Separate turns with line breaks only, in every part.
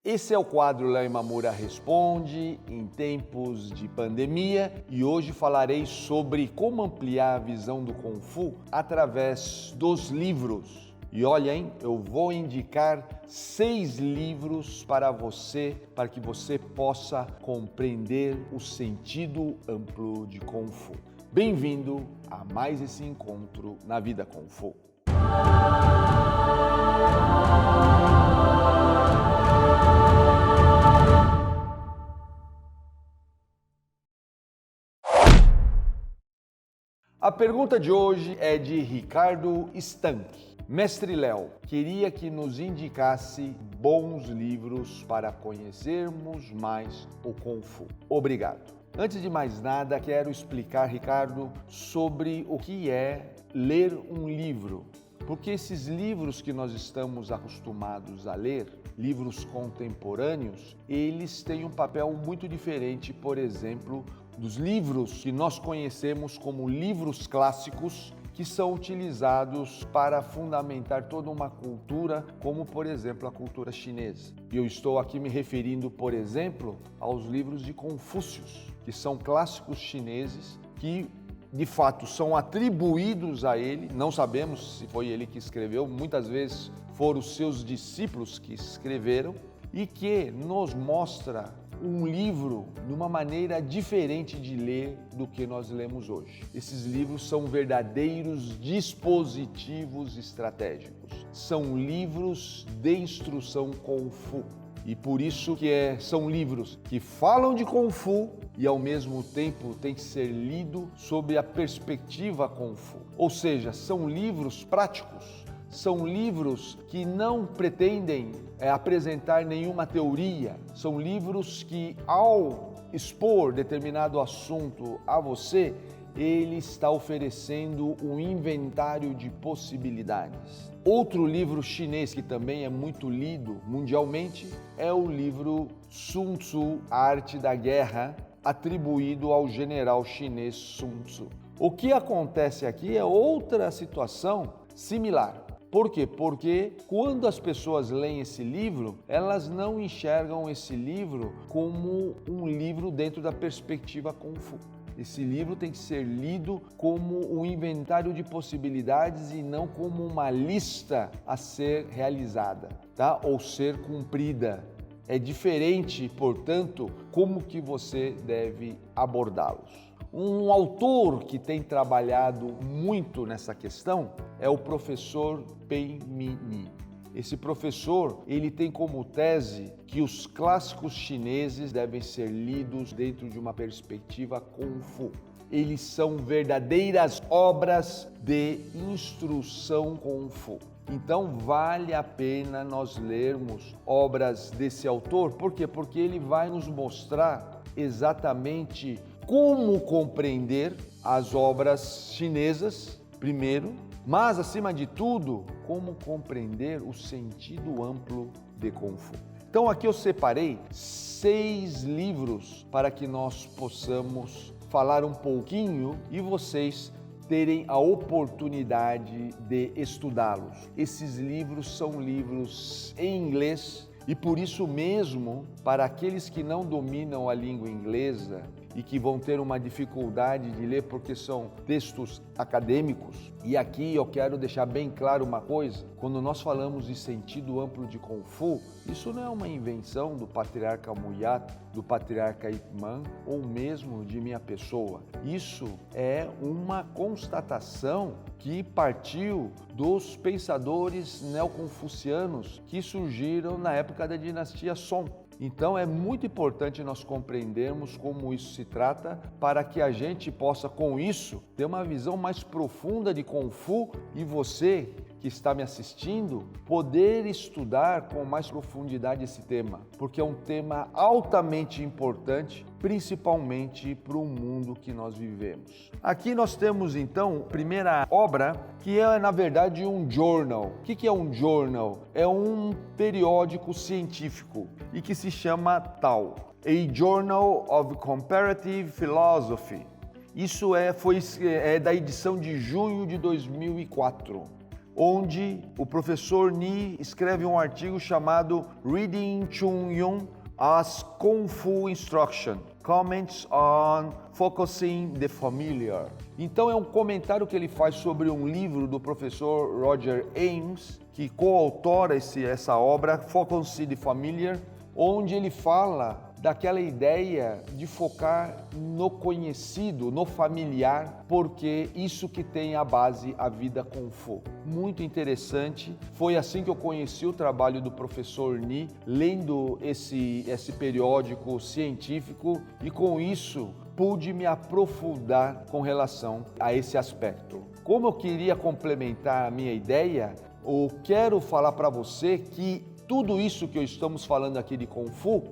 Esse é o quadro Léo Imamura Responde em tempos de pandemia e hoje falarei sobre como ampliar a visão do Kung Fu através dos livros. E olha, eu vou indicar 6 livros para que você possa compreender o sentido amplo de Kung Fu. Bem-vindo a mais esse encontro na Vida Kung Fu. A pergunta de hoje é de Ricardo Stank. Mestre Léo, queria que nos indicasse bons livros para conhecermos mais o Kung Fu. Obrigado. Antes de mais nada, quero explicar, Ricardo, sobre o que é ler um livro. Porque esses livros que nós estamos acostumados a ler, livros contemporâneos, eles têm um papel muito diferente, por exemplo, dos livros que nós conhecemos como livros clássicos, que são utilizados para fundamentar toda uma cultura, como, por exemplo, a cultura chinesa. E eu estou aqui me referindo, por exemplo, aos livros de Confúcio, que são clássicos chineses que, de fato, são atribuídos a ele. Não sabemos se foi ele que escreveu, muitas vezes foram os seus discípulos que escreveram, e que nos mostra um livro de uma maneira diferente de ler do que nós lemos hoje. Esses livros são verdadeiros dispositivos estratégicos. São livros de instrução Kung Fu. E por isso que são livros que falam de Kung Fu e ao mesmo tempo tem que ser lido sob a perspectiva Kung Fu. Ou seja, são livros práticos. São livros que não pretendem apresentar nenhuma teoria. São livros que, ao expor determinado assunto a você, ele está oferecendo um inventário de possibilidades. Outro livro chinês que também é muito lido mundialmente é o livro Sun Tzu, A Arte da Guerra, atribuído ao general chinês Sun Tzu. O que acontece aqui é outra situação similar. Por quê? Porque quando as pessoas leem esse livro, elas não enxergam esse livro como um livro dentro da perspectiva Kung Fu. Esse livro tem que ser lido como um inventário de possibilidades e não como uma lista a ser realizada, tá? Ou ser cumprida. É diferente, portanto, como que você deve abordá-los. Um autor que tem trabalhado muito nessa questão é o professor Pei Mi. Esse professor, ele tem como tese que os clássicos chineses devem ser lidos dentro de uma perspectiva Kung Fu. Eles são verdadeiras obras de instrução Kung Fu. Então vale a pena nós lermos obras desse autor. Por quê? Porque ele vai nos mostrar exatamente como compreender as obras chinesas, primeiro, mas, acima de tudo, como compreender o sentido amplo de Kung Fu. Então, aqui eu separei 6 livros para que nós possamos falar um pouquinho e vocês terem a oportunidade de estudá-los. Esses livros são livros em inglês e, por isso mesmo, para aqueles que não dominam a língua inglesa e que vão ter uma dificuldade de ler porque são textos acadêmicos. E aqui eu quero deixar bem claro uma coisa: quando nós falamos de sentido amplo de Kung Fu, isso não é uma invenção do patriarca Muyat, do patriarca Ip Man ou mesmo de minha pessoa. Isso é uma constatação que partiu dos pensadores neoconfucianos que surgiram na época da dinastia Song. Então é muito importante nós compreendermos como isso se trata para que a gente possa, com isso, ter uma visão mais profunda de Kung Fu e você que está me assistindo poder estudar com mais profundidade esse tema, porque é um tema altamente importante, principalmente para o mundo que nós vivemos. Aqui nós temos então a primeira obra, que é na verdade um journal. O que é um journal? É um periódico científico e que se chama Tao, A Journal of Comparative Philosophy. Isso é da edição de junho de 2004. onde o professor Ni escreve um artigo chamado Reading Chung Yun as Kung Fu Instruction, Comments on Focusing the Familiar. Então é um comentário que ele faz sobre um livro do professor Roger Ames, que coautora essa obra, Focusing the Familiar, onde ele fala daquela ideia de focar no conhecido, no familiar, porque isso que tem a base a vida Kung Fu. Muito interessante, foi assim que eu conheci o trabalho do professor Ni, lendo esse periódico científico, e com isso pude me aprofundar com relação a esse aspecto. Como eu queria complementar a minha ideia, eu quero falar para você que tudo isso que estamos falando aqui de Kung Fu,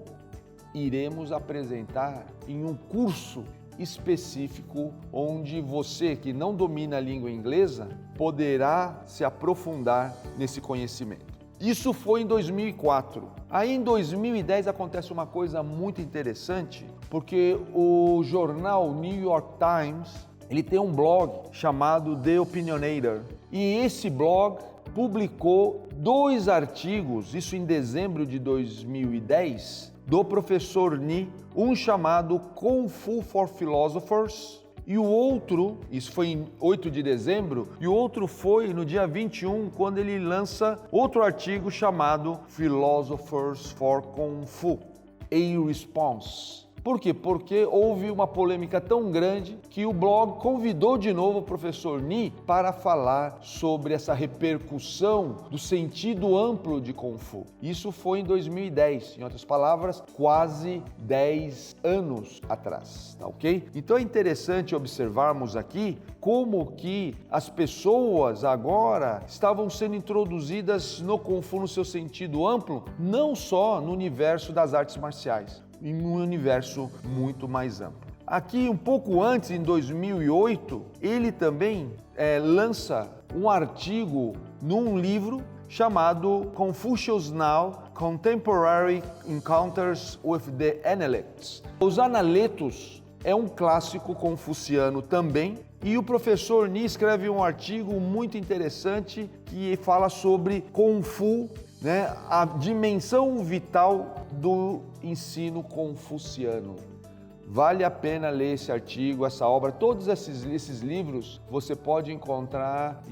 iremos apresentar em um curso específico onde você que não domina a língua inglesa poderá se aprofundar nesse conhecimento. Isso foi em 2004. Aí em 2010 acontece uma coisa muito interessante, porque o jornal New York Times, ele tem um blog chamado The Opinionator, e esse blog publicou 2 artigos, isso em dezembro de 2010, do professor Ni, um chamado Kung Fu for Philosophers, e o outro, isso foi em 8 de dezembro, e o outro foi no dia 21, quando ele lança outro artigo chamado Philosophers for Kung Fu, a Response. Por quê? Porque houve uma polêmica tão grande que o blog convidou de novo o professor Ni para falar sobre essa repercussão do sentido amplo de Kung Fu. Isso foi em 2010, em outras palavras, quase 10 anos atrás, tá ok? Então é interessante observarmos aqui como que as pessoas agora estavam sendo introduzidas no Kung Fu no seu sentido amplo, não só no universo das artes marciais, em um universo muito mais amplo. Aqui, um pouco antes, em 2008, ele também lança um artigo num livro chamado Confucius Now, Contemporary Encounters with the Analects. Os Analetos é um clássico confuciano também, e o professor Ni escreve um artigo muito interessante que fala sobre Kung Fu, a dimensão vital do ensino confuciano. Vale a pena ler esse artigo, essa obra. Todos esses livros você pode encontrar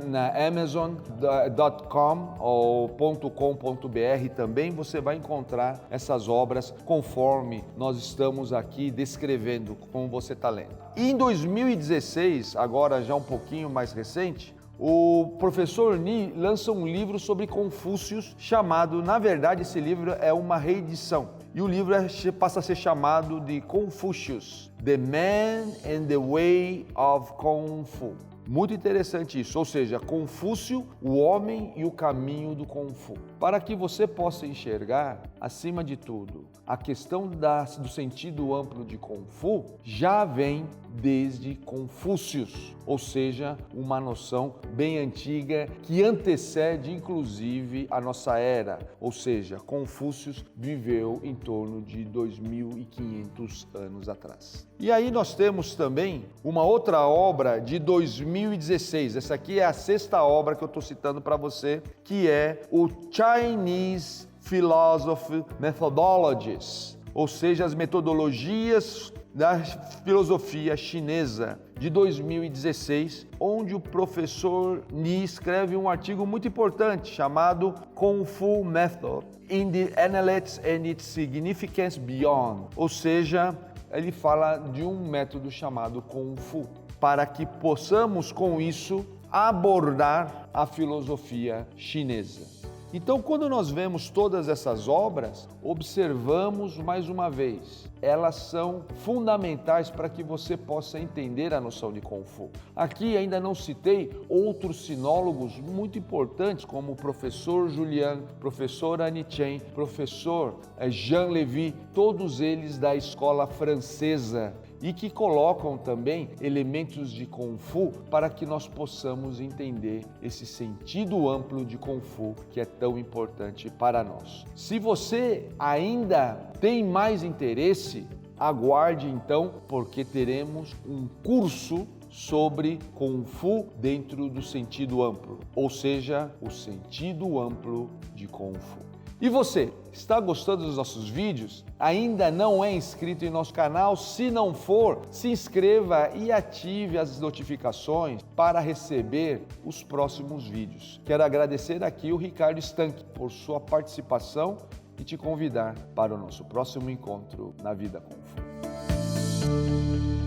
na Amazon.com ou .com.br também. Você vai encontrar essas obras conforme nós estamos aqui descrevendo, como você está lendo. E em 2016, agora já um pouquinho mais recente, o professor Ni lança um livro sobre Confúcio chamado, na verdade esse livro é uma reedição, e o livro passa a ser chamado de Confucius, The Man and the Way of Kung Fu. Muito interessante isso, ou seja, Confúcio, o homem e o caminho do Kung Fu. Para que você possa enxergar, acima de tudo, a questão do sentido amplo de Kung Fu já vem desde Confúcio, ou seja, uma noção bem antiga que antecede inclusive a nossa era, ou seja, Confúcio viveu em torno de 2.500 anos atrás. E aí nós temos também uma outra obra de 2016, essa aqui é a 6ª obra que eu estou citando para você, que é o Chinese Philosophy Methodologies, ou seja, as metodologias da filosofia chinesa, de 2016, onde o professor Ni escreve um artigo muito importante chamado Kung Fu Method in the Analects and its Significance Beyond, ou seja, ele fala de um método chamado Kung Fu, para que possamos com isso abordar a filosofia chinesa. Então, quando nós vemos todas essas obras, observamos mais uma vez, elas são fundamentais para que você possa entender a noção de Kung Fu. Aqui ainda não citei outros sinólogos muito importantes, como o professor Julian, professor Annie Chen, professor Jean Lévy, todos eles da escola francesa, e que colocam também elementos de Kung Fu para que nós possamos entender esse sentido amplo de Kung Fu que é tão importante para nós. Se você ainda tem mais interesse, aguarde então, porque teremos um curso sobre Kung Fu dentro do sentido amplo, ou seja, o sentido amplo de Kung Fu. E você, está gostando dos nossos vídeos? Ainda não é inscrito em nosso canal? Se não for, se inscreva e ative as notificações para receber os próximos vídeos. Quero agradecer aqui o Ricardo Stank por sua participação e te convidar para o nosso próximo encontro na Vida Kung Fu.